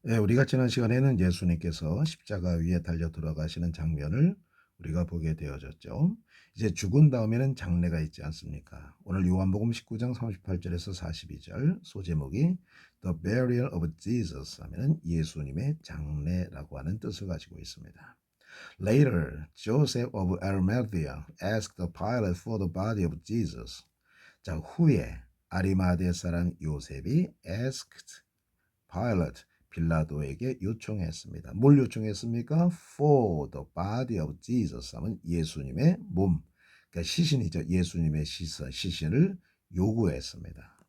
예, 우리가 지난 시간에는 예수님께서 십자가 위에 달려 돌아가시는 장면을 우리가 보게 되어졌죠. 이제 죽은 다음에는 장례가 있지 않습니까? 오늘 요한복음 19장 38절에서 42절 소제목이 The Burial of Jesus 하면은 예수님의 장례라고 하는 뜻을 가지고 있습니다. Later, Joseph of Arimathea asked Pilate for the body of Jesus. 자, 후에 아리마대 사람 요셉이 asked Pilate, 빌라도에게 요청했습니다. 뭘 요청했습니까? For the body of Jesus 하면 예수님의 몸, 그러니까 시신이죠. 예수님의 시신을 요구했습니다.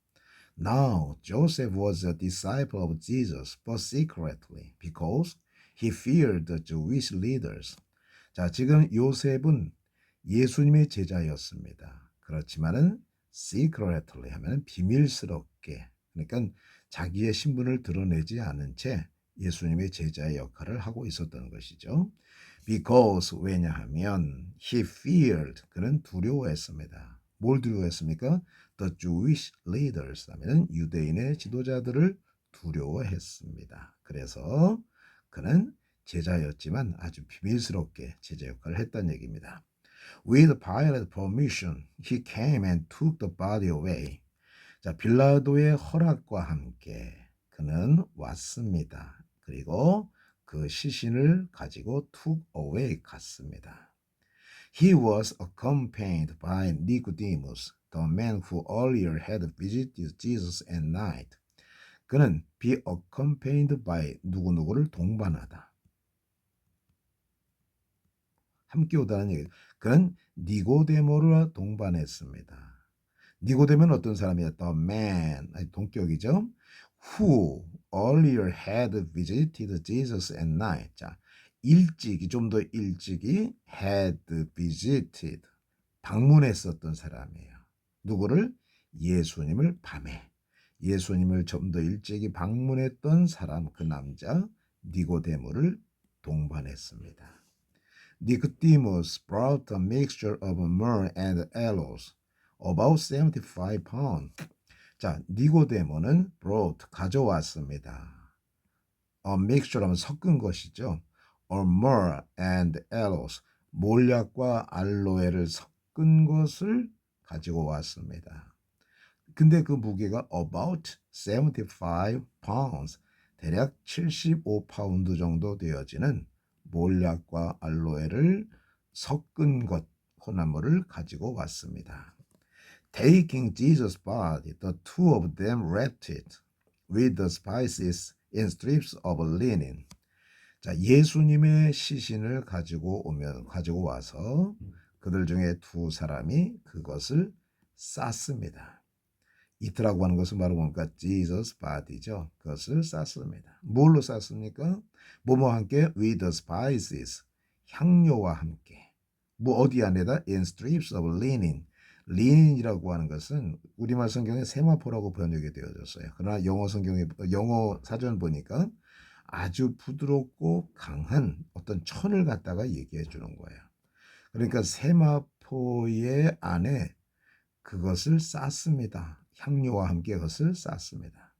Now Joseph was a disciple of Jesus, but secretly, because he feared the Jewish leaders. 자, 지금 요셉은 예수님의 제자였습니다. 그렇지만은 secretly 하면 비밀스럽게, 그러니까 자기의 신분을 드러내지 않은 채 예수님의 제자의 역할을 하고 있었던 것이죠. Because 왜냐하면 he feared 그는 두려워했습니다. 뭘 두려워했습니까? The Jewish leaders 하면 유대인의 지도자들을 두려워했습니다. 그래서 그는 제자였지만 아주 비밀스럽게 제자 역할을 했다는 얘기입니다. With Pilate's permission, he came and took the body away. 자, 빌라도의 허락과 함께 그는 왔습니다. 그리고 그 시신을 가지고 took away 갔습니다. He was accompanied by Nicodemus, the man who earlier had visited Jesus at night. 그는 be accompanied by 누구누구를 동반하다. 함께 오다는 얘기. 그는 니고데모를 동반했습니다. 니고데모는 어떤 사람이었다? The man, 동격이죠. Who earlier had visited Jesus at night. 자, 일찍이 좀 더 일찍이 had visited 방문했었던 사람이에요. 누구를? 예수님을 밤에 예수님을 좀 더 일찍이 방문했던 사람 그 남자 니고데모를 동반했습니다. Nicodemus brought a mixture of myrrh and aloes, about 75 pounds. 자, 니고데모는 brought 가져왔습니다. A mixture 하면 섞은 것이죠. Or myrrh and aloes, 몰약과 알로에를 섞은 것을 가지고 왔습니다. 근데 그 무게가 about 75 pounds, 대략 75파운드 정도 되어지는 몰약과 알로에를 섞은 것, 혼합물을 가지고 왔습니다. Taking Jesus' body, the two of them wrapped it with the spices in strips of linen. 자, 예수님의 시신을 가지고 와서 그들 중에 두 사람이 그것을 쌌습니다. 이트라고 하는 것은 바로 뭡니까? Jesus body죠. 그것을 쌌습니다. 뭘로 쌌습니까? 뭐뭐 함께 with the spices, 향료와 함께. 뭐 어디 안에다? In strips of linen. 리닌이라고 하는 것은 우리말 성경에 세마포라고 번역이 되어졌어요. 그러나 영어 사전 보니까 아주 부드럽고 강한 어떤 천을 갖다가 얘기해 주는 거예요. 그러니까 세마포의 안에 그것을 쌌습니다. 향료와 함께 그것을 쌌습니다.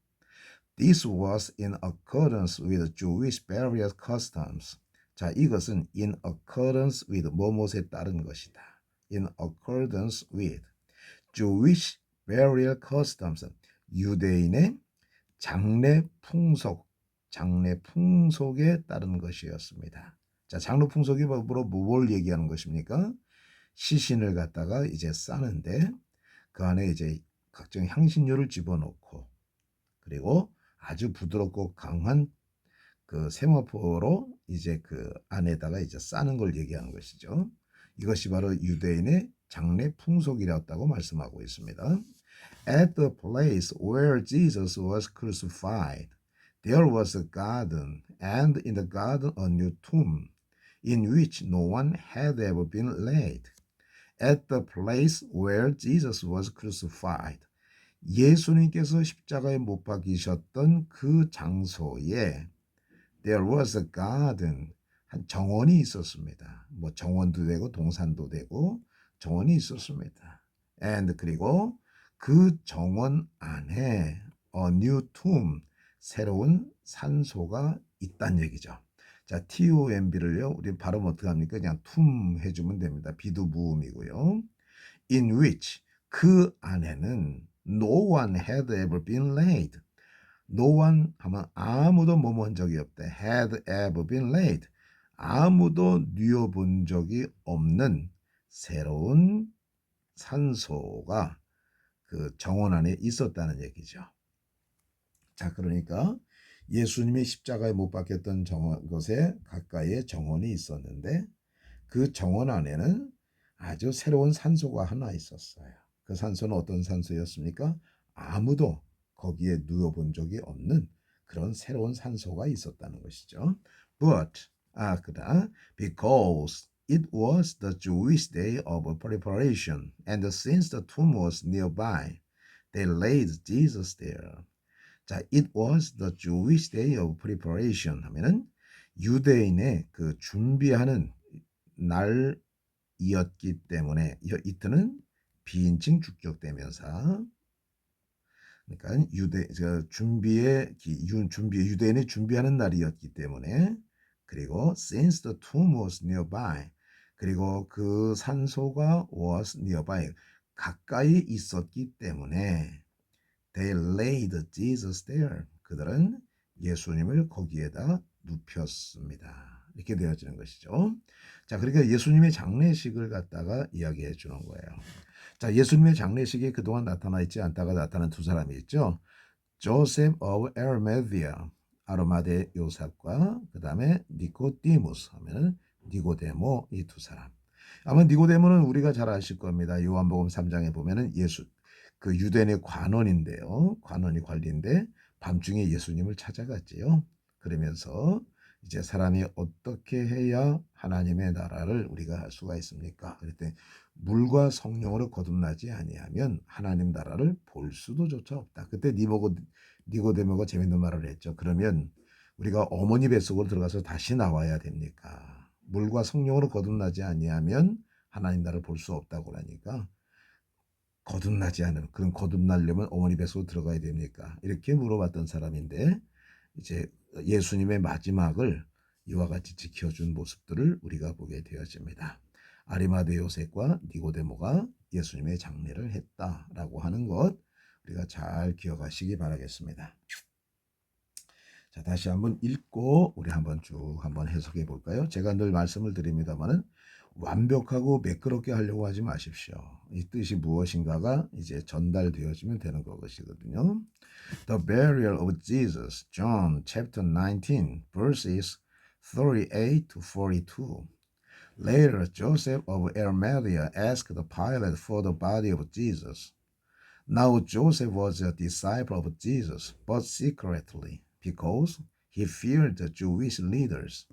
This was in accordance with Jewish burial customs. 자, 이것은 in accordance with 뭐뭐에 따른 것이다. In accordance with Jewish burial customs. 유대인의 장례 풍속에 따른 것이었습니다. 자, 장례 풍속이 바로 뭘 얘기하는 것입니까? 시신을 갖다가 이제 싸는데 그 안에 이제 각종 향신료를 집어넣고 그리고 아주 부드럽고 강한 그 세마포로 이제 그 안에다가 이제 싸는 걸 얘기하는 것이죠. 이것이 바로 유대인의 장례 풍속이었다고 말씀하고 있습니다. At the place where Jesus was crucified, there was a garden, and in the garden a new tomb, in which no one had ever been laid. At the place where Jesus was crucified. 예수님께서 십자가에 못 박히셨던 그 장소에 there was a garden. 한 정원이 있었습니다. 뭐 정원도 되고 동산도 되고 정원이 있었습니다. And 그리고 그 정원 안에 a new tomb. 새로운 산소가 있다는 얘기죠. 자, TOMB를요, 우리 발음 어떻게 합니까? 그냥 툼 해주면 됩니다. 비도 무음이고요. In which, 그 안에는 no one had ever been laid. No one 하면 아무도 머문 적이 없대. had ever been laid. 아무도 뉘어본 적이 없는 새로운 산소가 그 정원 안에 있었다는 얘기죠. 자, 그러니까 예수님이 십자가에 못 박혔던 곳에 가까이에 정원이 있었는데 그 정원 안에는 아주 새로운 산소가 하나 있었어요. 그 산소는 어떤 산소였습니까? 아무도 거기에 누워본 적이 없는 그런 새로운 산소가 있었다는 것이죠. But, 그다 because it was the Jewish day of preparation, and since the tomb was nearby, they laid Jesus there. 자, it was the Jewish day of preparation 하면은 유대인의 그 준비하는 날이었기 때문에 이트는 비인칭 주격대명사. 그러니까 유대인의 준비하는 날이었기 때문에 그리고 since the tomb was nearby 그리고 그 산소가 was nearby 가까이 있었기 때문에 they laid Jesus there. 그들은 예수님을 거기에다 눕혔습니다. 이렇게 되어지는 것이죠. 자, 그러니까 예수님의 장례식을 갖다가 이야기해 주는 거예요. 자, 예수님의 장례식에 그동안 나타나 있지 않다가 나타난 두 사람이 있죠. 조셉 of Arimathea, 아르마데 요셉과 그 다음에 니코디무스 하면은 니고데모 이 두 사람. 아마 니고데모는 우리가 잘 아실 겁니다. 요한복음 3장에 보면은 그 유대인의 관원인데요. 관원이 관리인데 밤중에 예수님을 찾아갔지요. 그러면서 이제 사람이 어떻게 해야 하나님의 나라를 우리가 할 수가 있습니까? 그랬더니 물과 성령으로 거듭나지 아니하면 하나님 나라를 볼 수도 조차 없다. 그때 니고데모가 재밌는 말을 했죠. 그러면 우리가 어머니 뱃속으로 들어가서 다시 나와야 됩니까? 물과 성령으로 거듭나지 아니하면 하나님 나라를 볼 수 없다고 그러니까 거듭나지 않으면 그럼 거듭나려면 어머니 뱃속으로 들어가야 됩니까? 이렇게 물어봤던 사람인데 이제 예수님의 마지막을 이와 같이 지켜준 모습들을 우리가 보게 되어집니다. 아리마대 요셉과 니고데모가 예수님의 장례를 했다라고 하는 것 우리가 잘 기억하시기 바라겠습니다. 자, 다시 한번 읽고 우리 한번 쭉 한번 해석해 볼까요? 제가 늘 말씀을 드립니다만은 완벽하고 매끄럽게 하려고 하지 마십시오. 이 뜻이 무엇인가가 이제 전달되어지면 되는 것이거든요. The burial of Jesus, John chapter 19, verses 38 to 42. Later, Joseph of Arimathea asked Pilate for the body of Jesus. Now Joseph was a disciple of Jesus, but secretly, because he feared the Jewish leaders.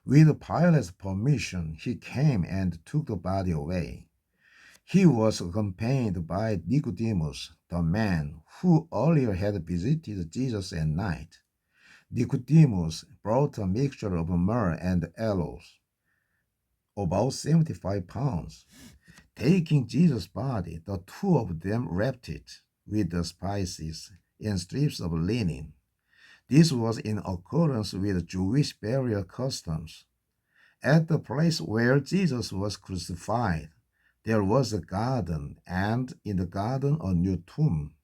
With Pilate's permission, he came and took the body away. He was accompanied by Nicodemus, the man who earlier had visited Jesus at night. Nicodemus brought a mixture of myrrh and aloes, about 75 pounds. Taking Jesus' body, the two of them wrapped it with the spices in strips of linen. This was in accordance with Jewish burial customs. At the place where Jesus was crucified, there was a garden, and in the garden a new tomb,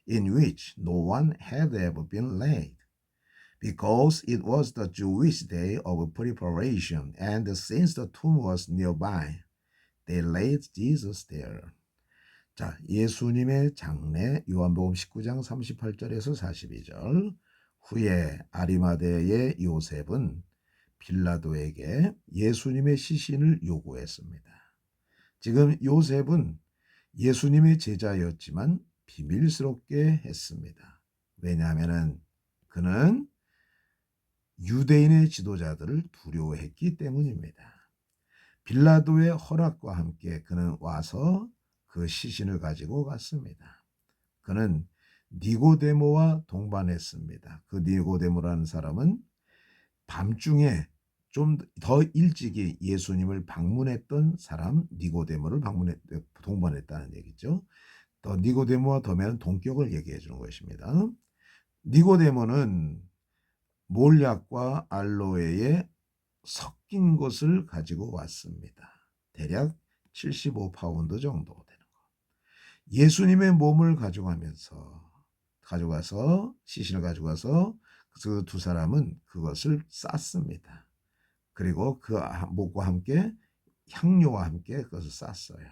in which no one had ever been laid. Because it was the Jewish day of preparation, and since the tomb was nearby, they laid Jesus there. 자, 예수님의 장례 요한복음 19장 38절에서 42절. 후에 아리마대의 요셉은 빌라도에게 예수님의 시신을 요구했습니다. 지금 요셉은 예수님의 제자였지만 비밀스럽게 했습니다. 왜냐하면 그는 유대인의 지도자들을 두려워했기 때문입니다. 빌라도의 허락과 함께 그는 와서 그 시신을 가지고 갔습니다. 그는 니고데모와 동반했습니다. 그 니고데모라는 사람은 밤중에 좀 더 일찍이 예수님을 방문했던 사람 니고데모를 동반했다는 얘기죠. 더 니고데모와 더면 동격을 얘기해 주는 것입니다. 니고데모는 몰약과 알로에의 섞인 것을 가지고 왔습니다. 대략 75파운드 정도 되는 거. 예수님의 몸을 가져가서 시신을 가져가서 그 두 사람은 그것을 쌌습니다. 그리고 그 목과 함께 향료와 함께 그것을 쌌어요.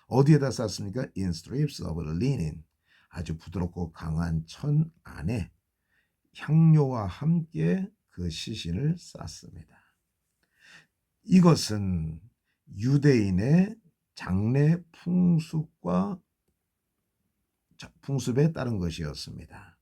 어디에다 쌌습니까? In strips of linen. 아주 부드럽고 강한 천 안에 향료와 함께 그 시신을 쌌습니다. 이것은 유대인의 장례 풍습에 따른 것이었습니다.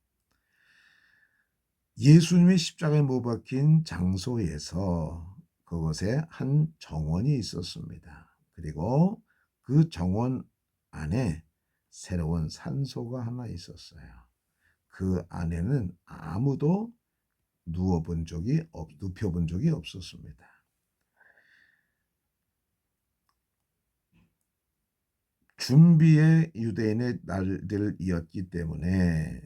예수님이 십자가에 못 박힌 장소에서 그곳에 한 정원이 있었습니다. 그리고 그 정원 안에 새로운 산소가 하나 있었어요. 그 안에는 아무도 눕혀본 적이 없었습니다. 준비의 유대인의 날들이었기 때문에,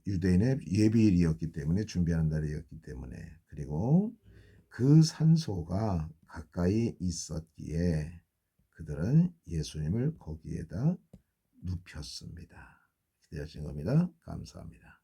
유대인의 예비일이었기 때문에, 준비하는 날이었기 때문에, 그리고 그 산소가 가까이 있었기에 그들은 예수님을 거기에다 눕혔습니다. 기대하신 겁니다. 감사합니다.